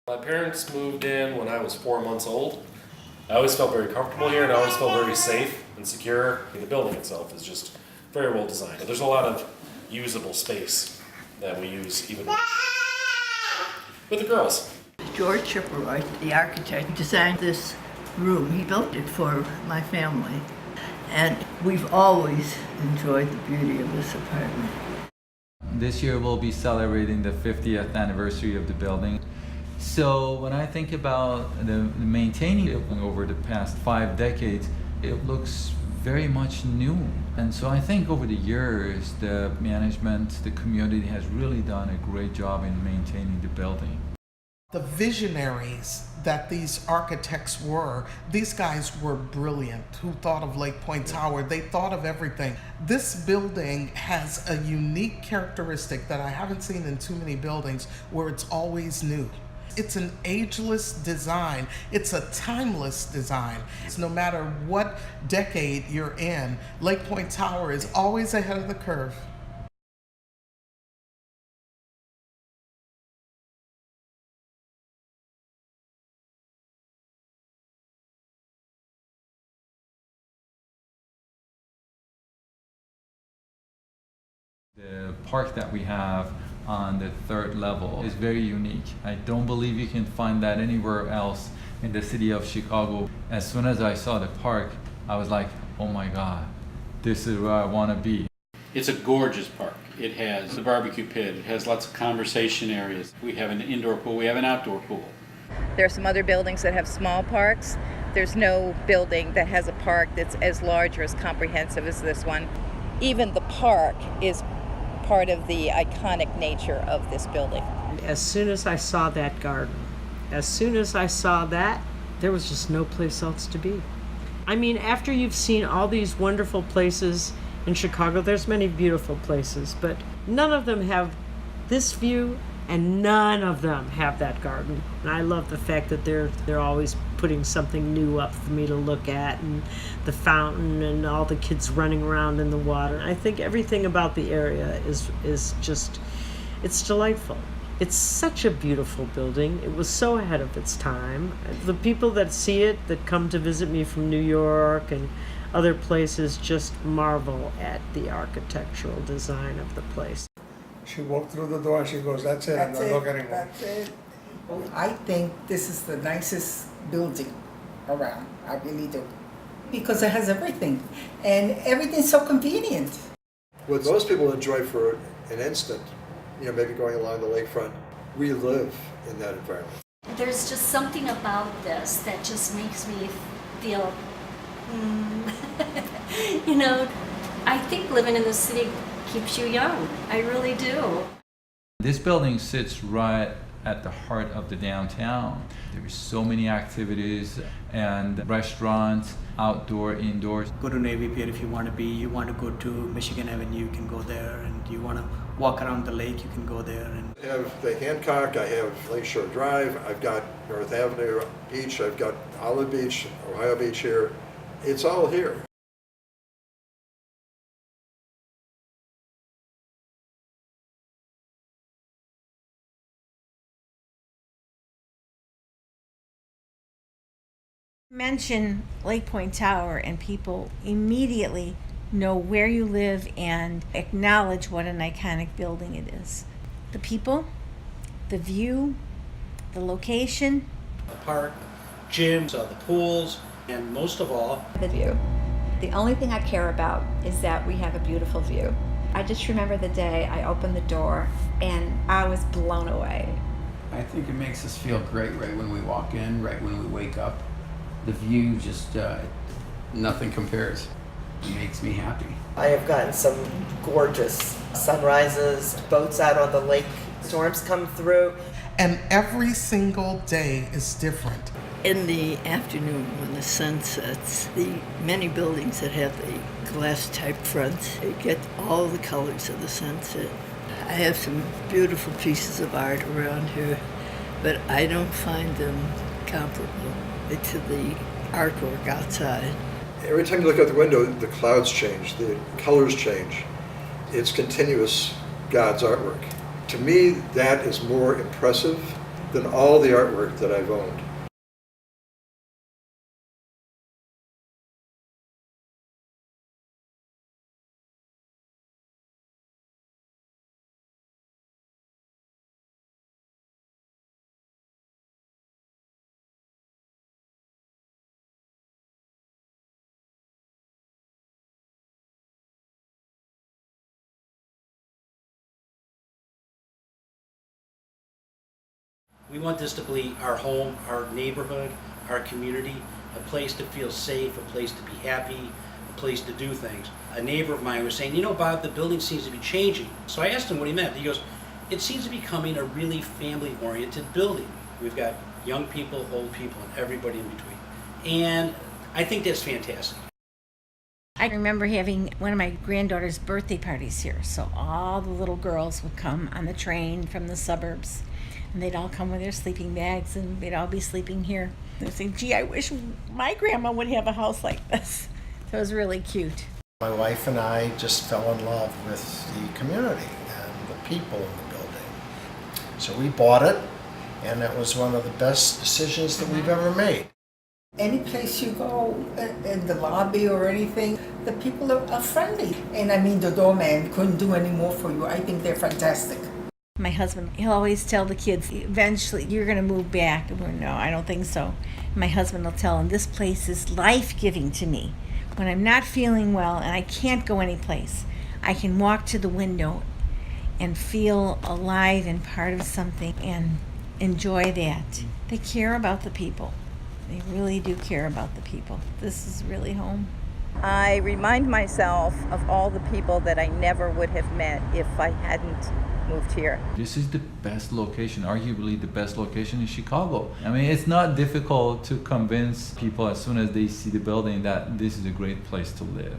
My parents moved in when I was 4 months old. I always felt very comfortable here and I always felt very safe and secure. The building itself is just very well designed. There's a lot of usable space that we use even with the girls. George Chipperoy, the architect, designed this room. He built it for my family. And we've always enjoyed the beauty of this apartment. This year we'll be celebrating the 50th anniversary of the building. So when I think about the maintaining it over the past 5 decades, it looks very much new. And so I think over the years, the management, the community has really done a great job in maintaining the building. The visionaries that these architects were, these guys were brilliant, who thought of Lake Point Tower. They thought of everything. This building has a unique characteristic that I haven't seen in too many buildings, where it's always new. It's an ageless design. It's a timeless design. It's no matter what decade you're in, Lake Point Tower is always ahead of the curve. The park that we have on the 3rd level is very unique. I don't believe you can find that anywhere else in the city of Chicago. As soon as I saw the park, I was like, oh my God, this is where I want to be. It's a gorgeous park. It has the barbecue pit, it has lots of conversation areas. We have an indoor pool, we have an outdoor pool. There are some other buildings that have small parks. There's no building that has a park that's as large or as comprehensive as this one. Even the park is part of the iconic nature of this building. As soon as I saw that garden, as soon as I saw that, there was just no place else to be. I mean, after you've seen all these wonderful places in Chicago, there's many beautiful places, but none of them have this view and none of them have that garden. And I love the fact that they're always putting something new up for me to look at, and the fountain and all the kids running around in the water. I think everything about the area is just, it's delightful. It's such a beautiful building. It was so ahead of its time. The people that see it, that come to visit me from New York and other places, just marvel at the architectural design of the place. She walked through the door and she goes, that's it, I'm not looking anymore. That's it. I think this is the nicest building around. I really do. Because it has everything. And everything's so convenient. What most people enjoy for an instant, maybe going along the lakefront, we live in that environment. There's just something about this that just makes me feel, I think living in the city keeps you young. I really do. This building sits right at the heart of the downtown. There's so many activities and restaurants, outdoor, indoors. Go to Navy Pier if you want to go to Michigan Avenue, you can go there, and you want to walk around the lake, you can go there. And I have the Hancock, I have Lakeshore Drive, I've got North Avenue Beach, I've got Olive Beach, Ohio Beach here. It's all here. Mention Lake Point Tower and people immediately know where you live and acknowledge what an iconic building it is. The people, the view, the location. The park, gyms, the pools, and most of all, the view. The only thing I care about is that we have a beautiful view. I just remember the day I opened the door and I was blown away. I think it makes us feel great right when we walk in, right when we wake up. The view just, nothing compares. It makes me happy. I have gotten some gorgeous sunrises, boats out on the lake, storms come through. And every single day is different. In the afternoon when the sun sets, the many buildings that have the glass type fronts, you get all the colors of the sunset. I have some beautiful pieces of art around here, but I don't find them comparable to the artwork outside. Every time you look out the window, the clouds change, the colors change. It's continuous God's artwork. To me, that is more impressive than all the artwork that I've owned. We want this to be our home, our neighborhood, our community, a place to feel safe, a place to be happy, a place to do things. A neighbor of mine was saying, you know, Bob, the building seems to be changing. So I asked him what he meant. He goes, it seems to be becoming a really family-oriented building. We've got young people, old people, and everybody in between. And I think that's fantastic. I remember having one of my granddaughter's birthday parties here, so all the little girls would come on the train from the suburbs, and they'd all come with their sleeping bags, and they'd all be sleeping here. They'd say, gee, I wish my grandma would have a house like this. So it was really cute. My wife and I just fell in love with the community and the people in the building. So we bought it, and it was one of the best decisions that we've ever made. Any place you go, in the lobby or anything, the people are friendly. And I mean, the doorman couldn't do any more for you. I think they're fantastic. My husband, he'll always tell the kids, eventually you're going to move back. And we're, no, I don't think so. My husband will tell them, this place is life-giving to me. When I'm not feeling well and I can't go anyplace, I can walk to the window and feel alive and part of something and enjoy that. They care about the people. They really do care about the people. This is really home. I remind myself of all the people that I never would have met if I hadn't moved here. This is the best location, arguably the best location in Chicago. I mean, it's not difficult to convince people as soon as they see the building that this is a great place to live.